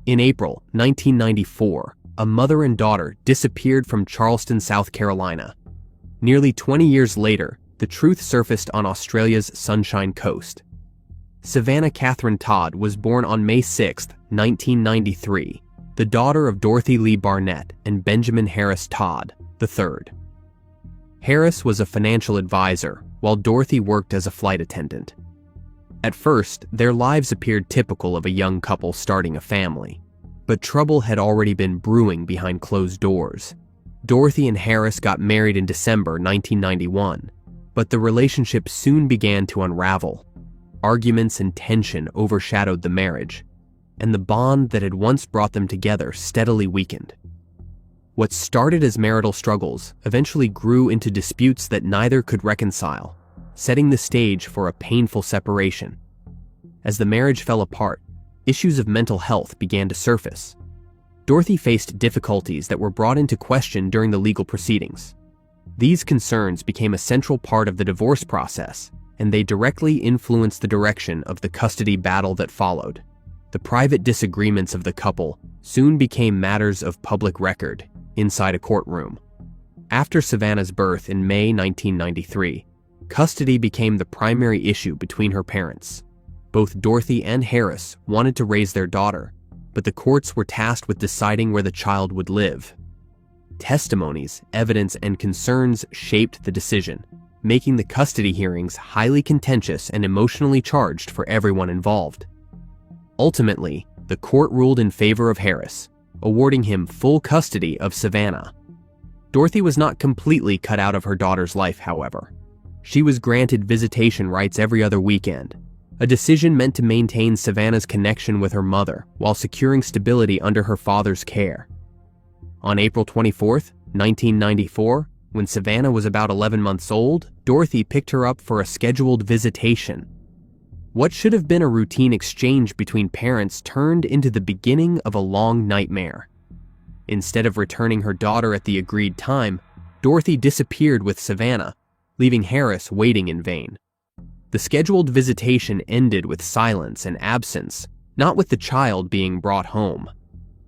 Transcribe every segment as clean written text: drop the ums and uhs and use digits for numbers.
In April 1994, a mother and daughter disappeared from Charleston, South Carolina. Nearly 20 years later, the truth surfaced on Australia's Sunshine Coast. Savanna Todd was born on May 6, 1993, the daughter of Dorothy Lee Barnett and Benjamin Harris Todd III. Harris was a financial advisor, while Dorothy worked as a flight attendant. At first, their lives appeared typical of a young couple starting a family. But trouble had already been brewing behind closed doors. Dorothy and Harris got married in December 1991, but the relationship soon began to unravel. Arguments and tension overshadowed the marriage, and the bond that had once brought them together steadily weakened. What started as marital struggles eventually grew into disputes that neither could reconcile, setting the stage for a painful separation. As the marriage fell apart, issues of mental health began to surface. Dorothy faced difficulties that were brought into question during the legal proceedings. These concerns became a central part of the divorce process, and they directly influenced the direction of the custody battle that followed. The private disagreements of the couple soon became matters of public record inside a courtroom. After Savanna's birth in May 1993, custody became the primary issue between her parents. Both Dorothy and Harris wanted to raise their daughter, but the courts were tasked with deciding where the child would live. Testimonies, evidence, and concerns shaped the decision, making the custody hearings highly contentious and emotionally charged for everyone involved. Ultimately, the court ruled in favor of Harris, awarding him full custody of Savanna. Dorothy was not completely cut out of her daughter's life, however. She was granted visitation rights every other weekend, a decision meant to maintain Savanna's connection with her mother while securing stability under her father's care. On April 24, 1994, when Savanna was about 11 months old, Dorothy picked her up for a scheduled visitation. What should have been a routine exchange between parents turned into the beginning of a long nightmare. Instead of returning her daughter at the agreed time, Dorothy disappeared with Savanna, leaving Harris waiting in vain. The scheduled visitation ended with silence and absence, not with the child being brought home.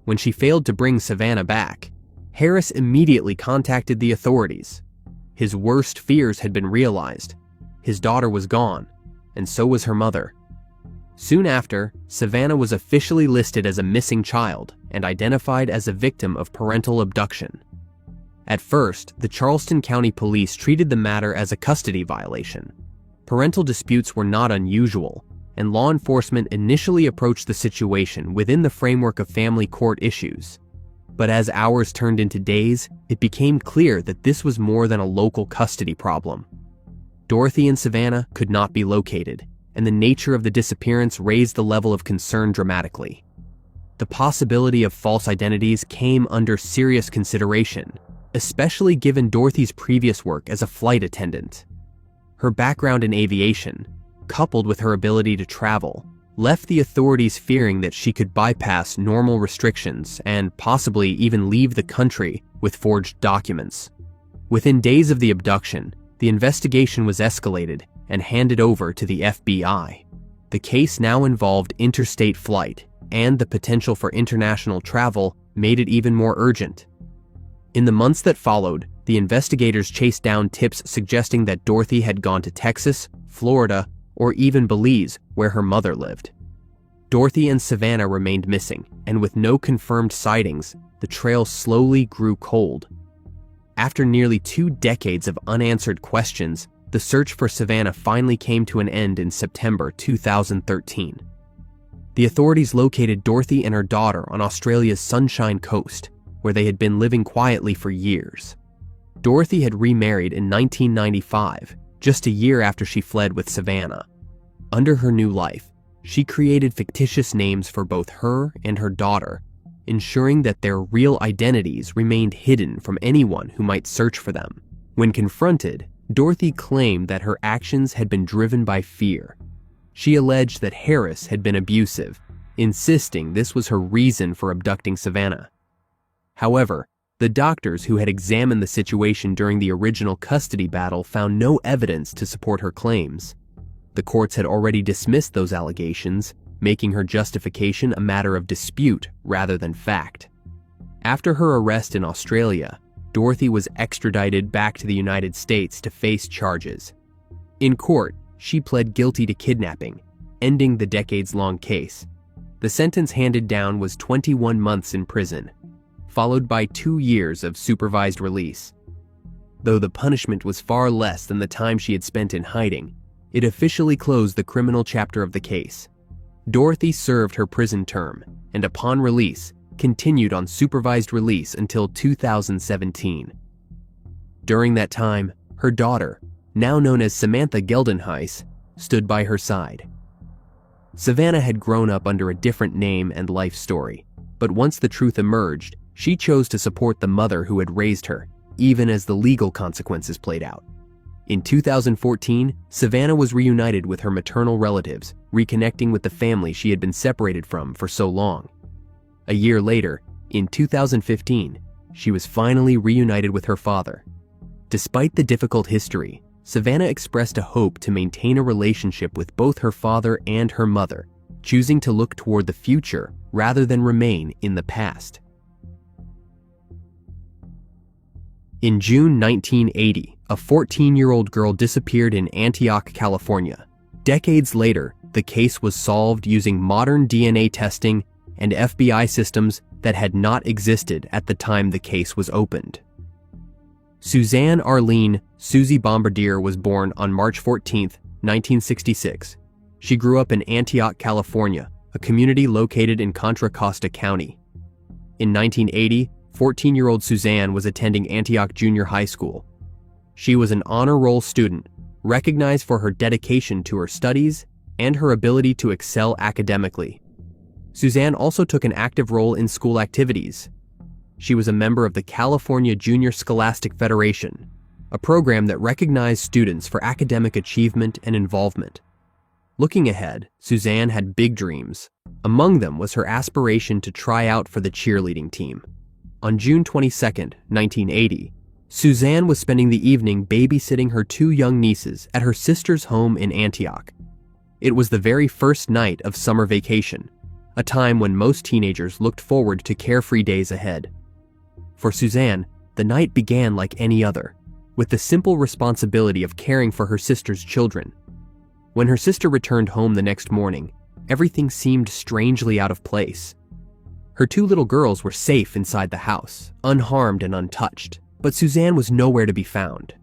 When she failed to bring Savanna back, Harris immediately contacted the authorities. His worst fears had been realized. His daughter was gone, and so was her mother. Soon after, Savanna was officially listed as a missing child and identified as a victim of parental abduction. At first, the Charleston County Police treated the matter as a custody violation. Parental disputes were not unusual, and law enforcement initially approached the situation within the framework of family court issues. But as hours turned into days, it became clear that this was more than a local custody problem. Dorothy and Savanna could not be located, and the nature of the disappearance raised the level of concern dramatically. The possibility of false identities came under serious consideration, especially given Dorothy's previous work as a flight attendant. Her background in aviation, coupled with her ability to travel, left the authorities fearing that she could bypass normal restrictions and possibly even leave the country with forged documents. Within days of the abduction, the investigation was escalated and handed over to the FBI. The case now involved interstate flight, and the potential for international travel made it even more urgent. In the months that followed, the investigators chased down tips suggesting that Dorothy had gone to Texas, Florida, or even Belize, where her mother lived. Dorothy and Savanna remained missing, and with no confirmed sightings, the trail slowly grew cold. After nearly 2 decades of unanswered questions, the search for Savanna finally came to an end in September 2013. The authorities located Dorothy and her daughter on Australia's Sunshine Coast, where they had been living quietly for years. Dorothy had remarried in 1995, just a year after she fled with Savanna. Under her new life, she created fictitious names for both her and her daughter, ensuring that their real identities remained hidden from anyone who might search for them. When confronted, Dorothy claimed that her actions had been driven by fear. She alleged that Harris had been abusive, insisting this was her reason for abducting Savanna. However, the doctors who had examined the situation during the original custody battle found no evidence to support her claims. The courts had already dismissed those allegations, making her justification a matter of dispute rather than fact. After her arrest in Australia, Dorothy was extradited back to the United States to face charges. In court, she pled guilty to kidnapping, ending the decades-long case. The sentence handed down was 21 months in prison, followed by 2 years of supervised release. Though the punishment was far less than the time she had spent in hiding, it officially closed the criminal chapter of the case. Dorothy served her prison term, and upon release, continued on supervised release until 2017. During that time, her daughter, now known as Samantha Geldenhuys, stood by her side. Savanna had grown up under a different name and life story, but once the truth emerged, she chose to support the mother who had raised her, even as the legal consequences played out. In 2014, Savanna was reunited with her maternal relatives, reconnecting with the family she had been separated from for so long. A year later, in 2015, she was finally reunited with her father. Despite the difficult history, Savanna expressed a hope to maintain a relationship with both her father and her mother, choosing to look toward the future rather than remain in the past. In June 1980, a 14-year-old girl disappeared in Antioch, California. Decades later, the case was solved using modern DNA testing and FBI systems that had not existed at the time the case was opened. Suzanne Arlene Susie Bombardier was born on March 14, 1966. She grew up in Antioch, California, a community located in Contra Costa County. In 1980, 14-year-old Suzanne was attending Antioch Junior High School. She was an honor roll student, recognized for her dedication to her studies and her ability to excel academically. Suzanne also took an active role in school activities. She was a member of the California Junior Scholastic Federation, a program that recognized students for academic achievement and involvement. Looking ahead, Suzanne had big dreams. Among them was her aspiration to try out for the cheerleading team. On June 22, 1980, Suzanne was spending the evening babysitting her 2 young nieces at her sister's home in Antioch. It was the very first night of summer vacation, a time when most teenagers looked forward to carefree days ahead. For Suzanne, the night began like any other, with the simple responsibility of caring for her sister's children. When her sister returned home the next morning, everything seemed strangely out of place. Her 2 little girls were safe inside the house, unharmed and untouched, but Suzanne was nowhere to be found.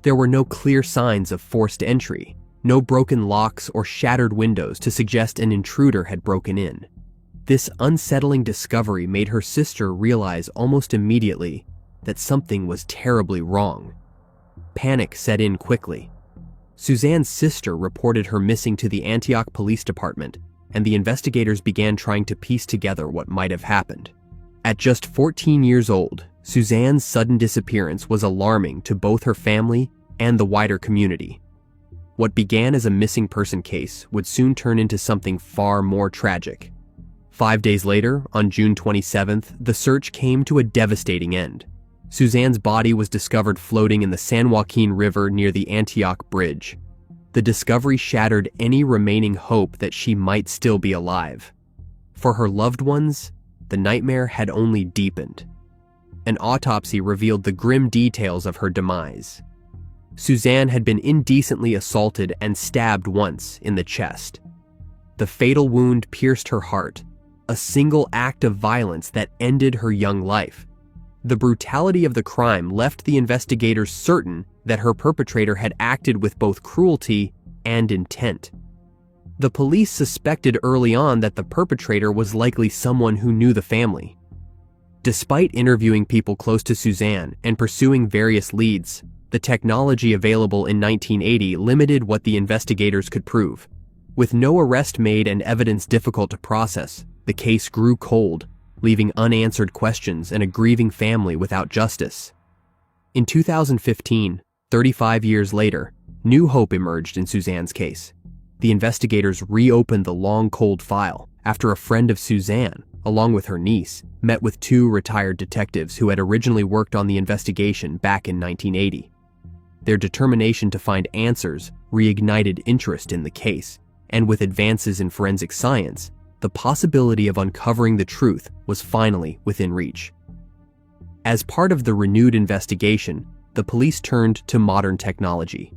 There were no clear signs of forced entry, no broken locks or shattered windows to suggest an intruder had broken in. This unsettling discovery made her sister realize almost immediately that something was terribly wrong. Panic set in quickly. Suzanne's sister reported her missing to the Antioch Police Department, and the investigators began trying to piece together what might have happened. At just 14 years old, Suzanne's sudden disappearance was alarming to both her family and the wider community. What began as a missing person case would soon turn into something far more tragic. 5 days later, on June 27th, the search came to a devastating end. Suzanne's body was discovered floating in the San Joaquin River near the Antioch Bridge. The discovery shattered any remaining hope that she might still be alive. For her loved ones, the nightmare had only deepened. An autopsy revealed the grim details of her demise. Suzanne had been indecently assaulted and stabbed once in the chest. The fatal wound pierced her heart, a single act of violence that ended her young life. The brutality of the crime left the investigators certain that her perpetrator had acted with both cruelty and intent. The police suspected early on that the perpetrator was likely someone who knew the family. Despite interviewing people close to Suzanne and pursuing various leads, the technology available in 1980 limited what the investigators could prove. With no arrest made and evidence difficult to process, the case grew cold, leaving unanswered questions and a grieving family without justice. In 2015, 35 years later, new hope emerged in Suzanne's case. The investigators reopened the long cold file after a friend of Suzanne, along with her niece, met with 2 retired detectives who had originally worked on the investigation back in 1980. Their determination to find answers reignited interest in the case, and with advances in forensic science, the possibility of uncovering the truth was finally within reach. As part of the renewed investigation, the police turned to modern technology.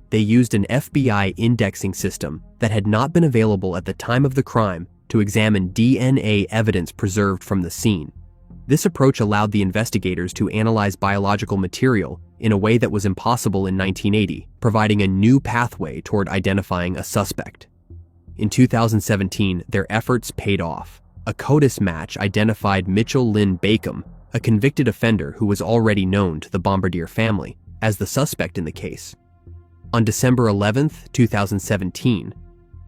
They used an FBI indexing system that had not been available at the time of the crime to examine DNA evidence preserved from the scene. This approach allowed the investigators to analyze biological material in a way that was impossible in 1980, providing a new pathway toward identifying a suspect. In 2017, their efforts paid off. A CODIS match identified Mitchell Lynn Bacon, a convicted offender who was already known to the Bombardier family, as the suspect in the case. On December 11, 2017,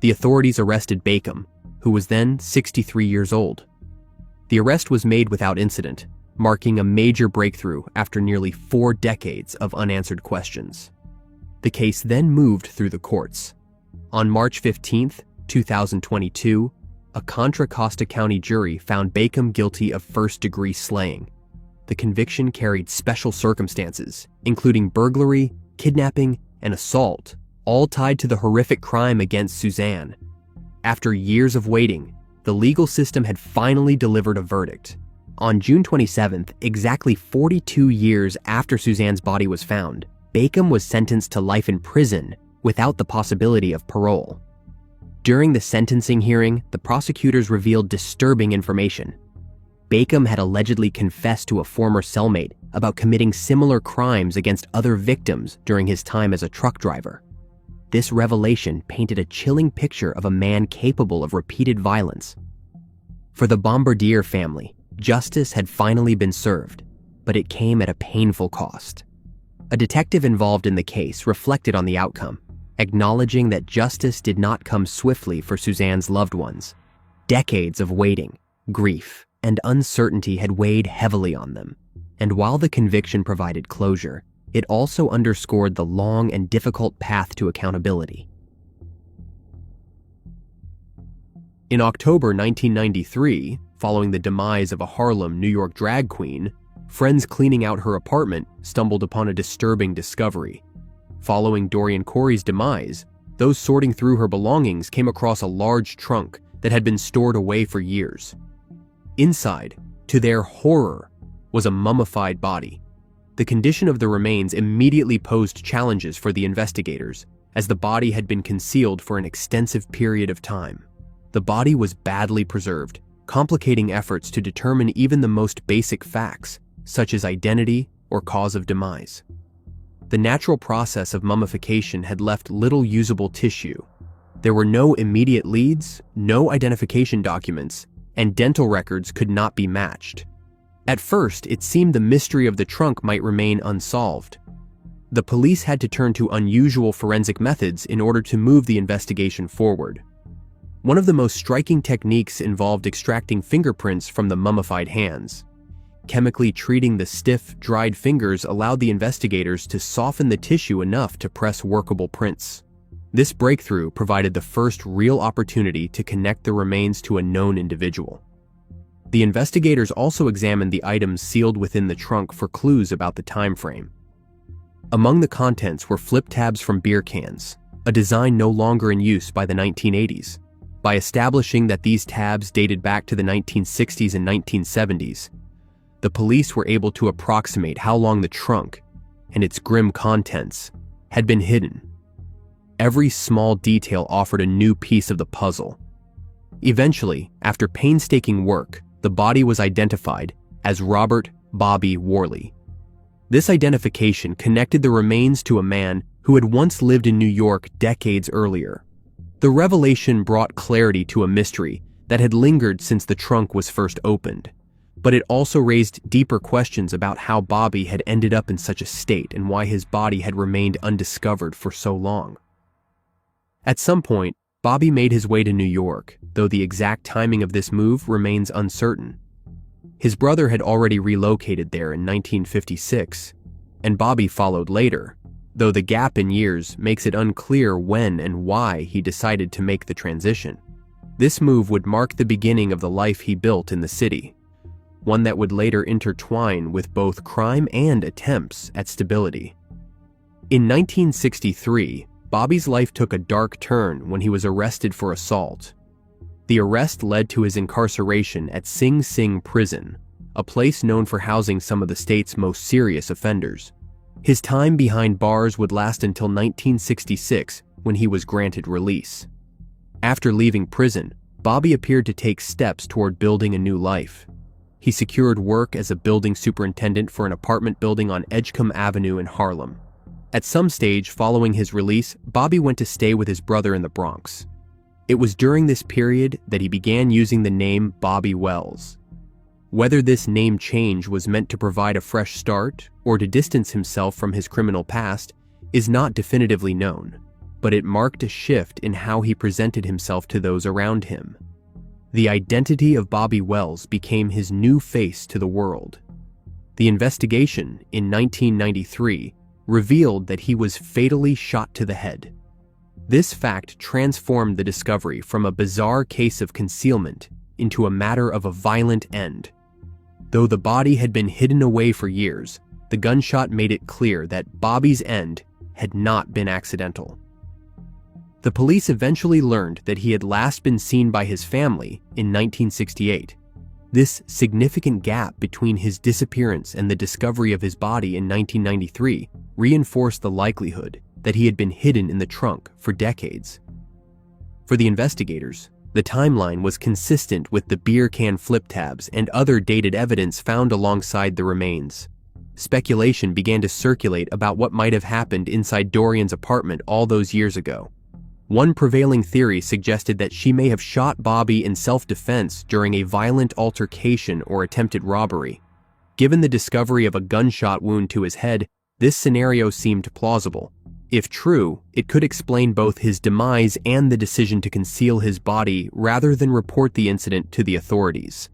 the authorities arrested Bacon, who was then 63 years old. The arrest was made without incident, marking a major breakthrough after nearly 4 decades of unanswered questions. The case then moved through the courts. On March 15, 2022, a Contra Costa County jury found Bacon guilty of first-degree slaying. The conviction carried special circumstances, including burglary, kidnapping, and assault, all tied to the horrific crime against Suzanne. After years of waiting, the legal system had finally delivered a verdict. On June 27th, exactly 42 years after Suzanne's body was found, Bacon was sentenced to life in prison without the possibility of parole. During the sentencing hearing, the prosecutors revealed disturbing information. Bacon had allegedly confessed to a former cellmate about committing similar crimes against other victims during his time as a truck driver. This revelation painted a chilling picture of a man capable of repeated violence. For the Bombardier family, justice had finally been served, but it came at a painful cost. A detective involved in the case reflected on the outcome, acknowledging that justice did not come swiftly for Suzanne's loved ones. Decades of waiting, grief, and uncertainty had weighed heavily on them, and while the conviction provided closure, it also underscored the long and difficult path to accountability. In October 1993, following the demise of a Harlem, New York drag queen, friends cleaning out her apartment stumbled upon a disturbing discovery. Following Dorian Corey's demise, those sorting through her belongings came across a large trunk that had been stored away for years. Inside, to their horror, was a mummified body. The condition of the remains immediately posed challenges for the investigators, as the body had been concealed for an extensive period of time. The body was badly preserved, complicating efforts to determine even the most basic facts, such as identity or cause of demise. The natural process of mummification had left little usable tissue. There were no immediate leads, no identification documents, and dental records could not be matched. At first, it seemed the mystery of the trunk might remain unsolved. The police had to turn to unusual forensic methods in order to move the investigation forward. One of the most striking techniques involved extracting fingerprints from the mummified hands. Chemically treating the stiff, dried fingers allowed the investigators to soften the tissue enough to press workable prints. This breakthrough provided the first real opportunity to connect the remains to a known individual. The investigators also examined the items sealed within the trunk for clues about the time frame. Among the contents were flip tabs from beer cans, a design no longer in use by the 1980s. By establishing that these tabs dated back to the 1960s and 1970s, the police were able to approximate how long the trunk and its grim contents had been hidden. Every small detail offered a new piece of the puzzle. Eventually, after painstaking work, the body was identified as Robert Bobby Worley. This identification connected the remains to a man who had once lived in New York decades earlier. The revelation brought clarity to a mystery that had lingered since the trunk was first opened, but it also raised deeper questions about how Bobby had ended up in such a state and why his body had remained undiscovered for so long. At some point, Bobby made his way to New York, though the exact timing of this move remains uncertain. His brother had already relocated there in 1956, and Bobby followed later, though the gap in years makes it unclear when and why he decided to make the transition. This move would mark the beginning of the life he built in the city, one that would later intertwine with both crime and attempts at stability. In 1963, Bobby's life took a dark turn when he was arrested for assault. The arrest led to his incarceration at Sing Sing Prison, a place known for housing some of the state's most serious offenders. His time behind bars would last until 1966, when he was granted release. After leaving prison, Bobby appeared to take steps toward building a new life. He secured work as a building superintendent for an apartment building on Edgecombe Avenue in Harlem. At some stage following his release, Bobby went to stay with his brother in the Bronx. It was during this period that he began using the name Bobby Wells. Whether this name change was meant to provide a fresh start or to distance himself from his criminal past is not definitively known, but it marked a shift in how he presented himself to those around him. The identity of Bobby Wells became his new face to the world. The investigation in 1993 revealed that he was fatally shot to the head. This fact transformed the discovery from a bizarre case of concealment into a matter of a violent end. Though the body had been hidden away for years, the gunshot made it clear that Bobby's end had not been accidental. The police eventually learned that he had last been seen by his family in 1968. This significant gap between his disappearance and the discovery of his body in 1993 reinforced the likelihood that he had been hidden in the trunk for decades. For the investigators, the timeline was consistent with the beer can flip tabs and other dated evidence found alongside the remains. Speculation began to circulate about what might have happened inside Dorian's apartment all those years ago. One prevailing theory suggested that she may have shot Bobby in self-defense during a violent altercation or attempted robbery. Given the discovery of a gunshot wound to his head, this scenario seemed plausible. If true, it could explain both his demise and the decision to conceal his body rather than report the incident to the authorities.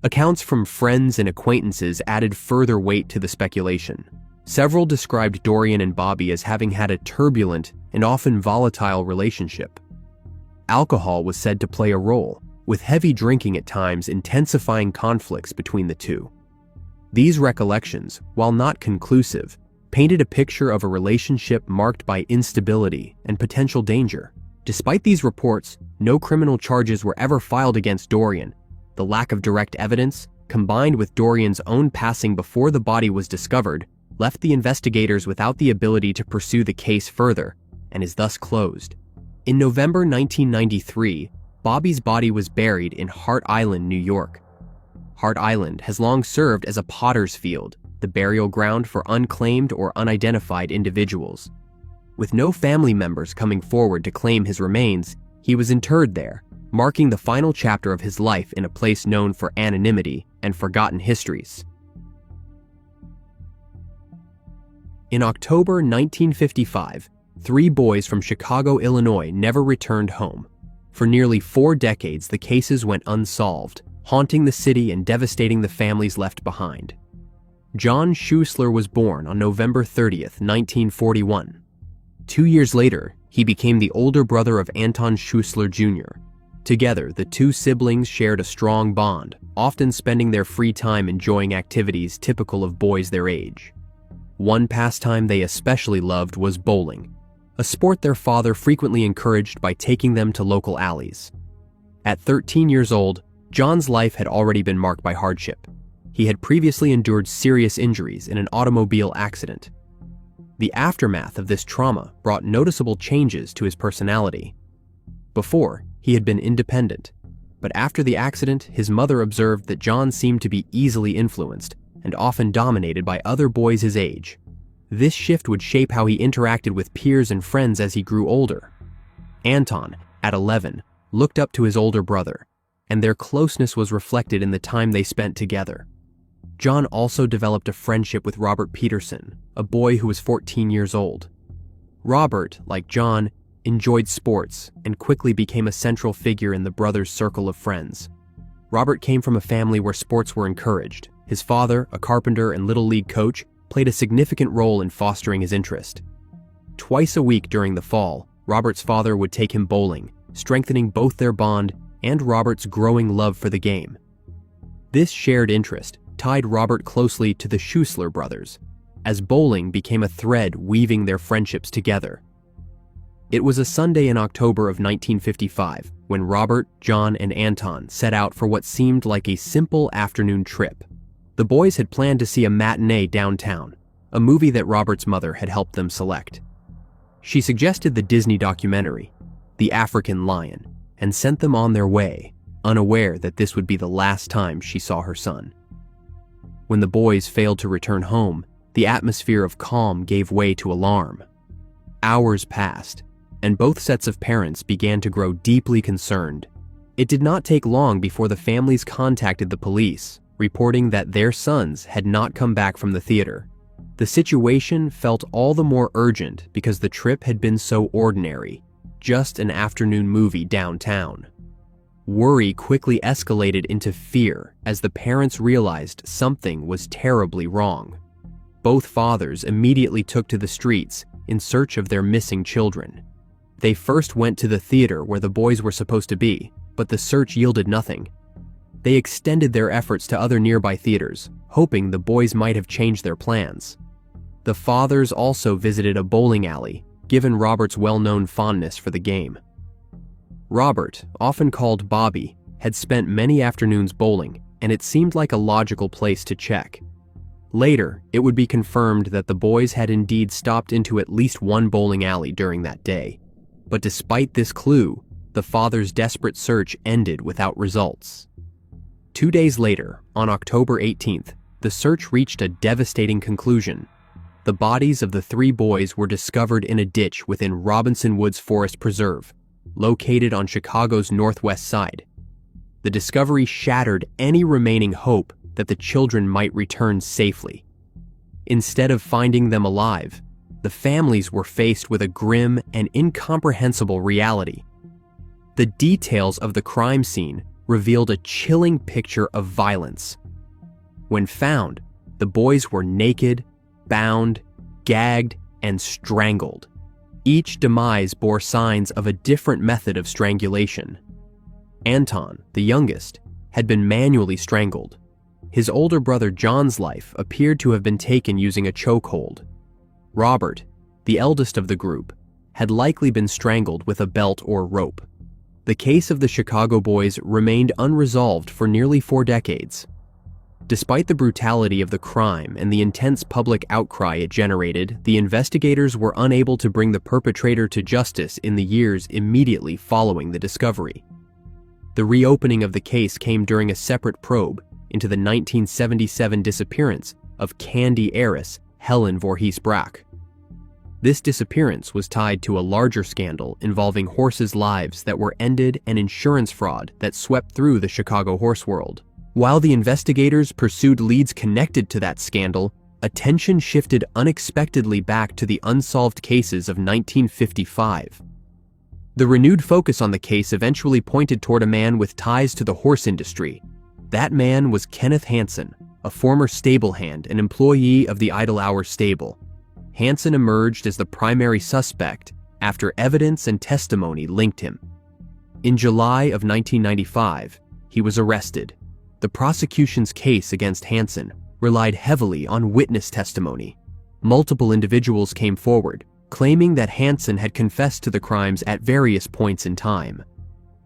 Accounts from friends and acquaintances added further weight to the speculation. Several described Dorian and Bobby as having had a turbulent and often volatile relationship. Alcohol was said to play a role, with heavy drinking at times intensifying conflicts between the two. These recollections, while not conclusive, painted a picture of a relationship marked by instability and potential danger. Despite these reports, no criminal charges were ever filed against Dorian. The lack of direct evidence, combined with Dorian's own passing before the body was discovered, left the investigators without the ability to pursue the case further, and is thus closed. In November 1993, Bobby's body was buried in Hart Island, New York. Hart Island has long served as a potter's field, the burial ground for unclaimed or unidentified individuals. With no family members coming forward to claim his remains, he was interred there, marking the final chapter of his life in a place known for anonymity and forgotten histories. In October 1955, 3 boys from Chicago, Illinois never returned home. For nearly 4 decades, the cases went unsolved, haunting the city and devastating the families left behind. John Schuessler was born on November 30th, 1941. 2 years later, he became the older brother of Anton Schuessler Jr. Together, the 2 siblings shared a strong bond, often spending their free time enjoying activities typical of boys their age. One pastime they especially loved was bowling, a sport their father frequently encouraged by taking them to local alleys. At 13 years old, John's life had already been marked by hardship. He had previously endured serious injuries in an automobile accident. The aftermath of this trauma brought noticeable changes to his personality. Before, he had been independent, but after the accident, his mother observed that John seemed to be easily influenced and often dominated by other boys his age. This shift would shape how he interacted with peers and friends as he grew older. Anton, at 11, looked up to his older brother, and their closeness was reflected in the time they spent together. John also developed a friendship with Robert Peterson, a boy who was 14 years old. Robert, like John, enjoyed sports and quickly became a central figure in the brothers' circle of friends. Robert came from a family where sports were encouraged. His father, a carpenter and Little League coach, played a significant role in fostering his interest. Twice a week during the fall, Robert's father would take him bowling, strengthening both their bond and Robert's growing love for the game. This shared interest tied Robert closely to the Schuessler brothers, as bowling became a thread weaving their friendships together. It was a Sunday in October of 1955 when Robert, John, and Anton set out for what seemed like a simple afternoon trip. The boys had planned to see a matinee downtown, a movie that Robert's mother had helped them select. She suggested the Disney documentary, The African Lion, and sent them on their way, unaware that this would be the last time she saw her son. When the boys failed to return home, the atmosphere of calm gave way to alarm. Hours passed, and both sets of parents began to grow deeply concerned. It did not take long before the families contacted the police, reporting that their sons had not come back from the theater. The situation felt all the more urgent because the trip had been so ordinary, just an afternoon movie downtown. Worry quickly escalated into fear as the parents realized something was terribly wrong. Both fathers immediately took to the streets in search of their missing children. They first went to the theater where the boys were supposed to be, but the search yielded nothing. They extended their efforts to other nearby theaters, hoping the boys might have changed their plans. The fathers also visited a bowling alley, given Robert's well-known fondness for the game. Robert, often called Bobby, had spent many afternoons bowling, and it seemed like a logical place to check. Later, it would be confirmed that the boys had indeed stopped into at least one bowling alley during that day. But despite this clue, the father's desperate search ended without results. 2 days later, on October 18th, the search reached a devastating conclusion. The bodies of the 3 boys were discovered in a ditch within Robinson Woods Forest Preserve, located on Chicago's northwest side. The discovery shattered any remaining hope that the children might return safely. Instead of finding them alive, the families were faced with a grim and incomprehensible reality. The details of the crime scene revealed a chilling picture of violence. When found, the boys were naked, bound, gagged, and strangled. Each demise bore signs of a different method of strangulation. Anton, the youngest, had been manually strangled. His older brother John's life appeared to have been taken using a chokehold. Robert, the eldest of the group, had likely been strangled with a belt or rope. The case of the Chicago boys remained unresolved for nearly 4 decades. Despite the brutality of the crime and the intense public outcry it generated, the investigators were unable to bring the perpetrator to justice in the years immediately following the discovery. The reopening of the case came during a separate probe into the 1977 disappearance of candy heiress Helen Voorhees Brack. This disappearance was tied to a larger scandal involving horses' lives that were ended and insurance fraud that swept through the Chicago horse world. While the investigators pursued leads connected to that scandal, attention shifted unexpectedly back to the unsolved cases of 1955. The renewed focus on the case eventually pointed toward a man with ties to the horse industry. That man was Kenneth Hansen, a former stable hand and employee of the Idle Hour stable. Hansen emerged as the primary suspect after evidence and testimony linked him. In July of 1995, he was arrested. The prosecution's case against Hansen relied heavily on witness testimony. Multiple individuals came forward, claiming that Hansen had confessed to the crimes at various points in time.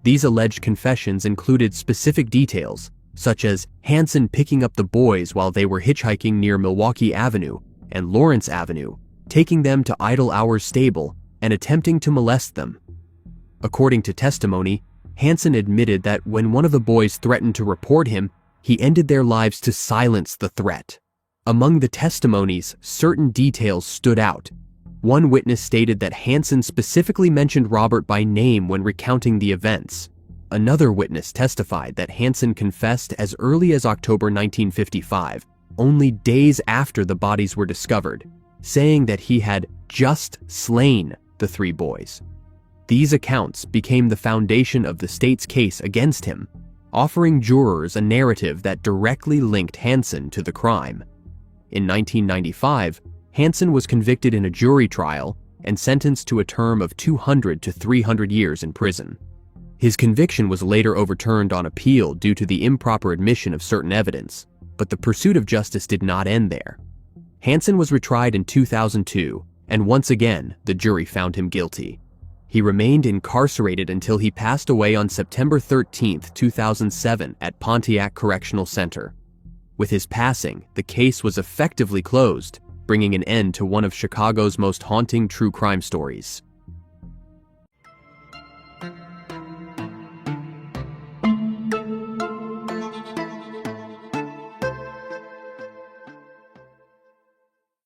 These alleged confessions included specific details, such as Hansen picking up the boys while they were hitchhiking near Milwaukee Avenue and Lawrence Avenue, taking them to Idle Hour's stable, and attempting to molest them. According to testimony, Hansen admitted that when one of the boys threatened to report him, he ended their lives to silence the threat. Among the testimonies, certain details stood out. One witness stated that Hansen specifically mentioned Robert by name when recounting the events. Another witness testified that Hansen confessed as early as October 1955, only days after the bodies were discovered, saying that he had just slain the 3 boys. These accounts became the foundation of the state's case against him, offering jurors a narrative that directly linked Hansen to the crime. In 1995, Hansen was convicted in a jury trial and sentenced to a term of 200 to 300 years in prison. His conviction was later overturned on appeal due to the improper admission of certain evidence, but the pursuit of justice did not end there. Hansen was retried in 2002, and once again, the jury found him guilty. He remained incarcerated until he passed away on September 13, 2007 at Pontiac Correctional Center. With his passing, the case was effectively closed, bringing an end to one of Chicago's most haunting true crime stories.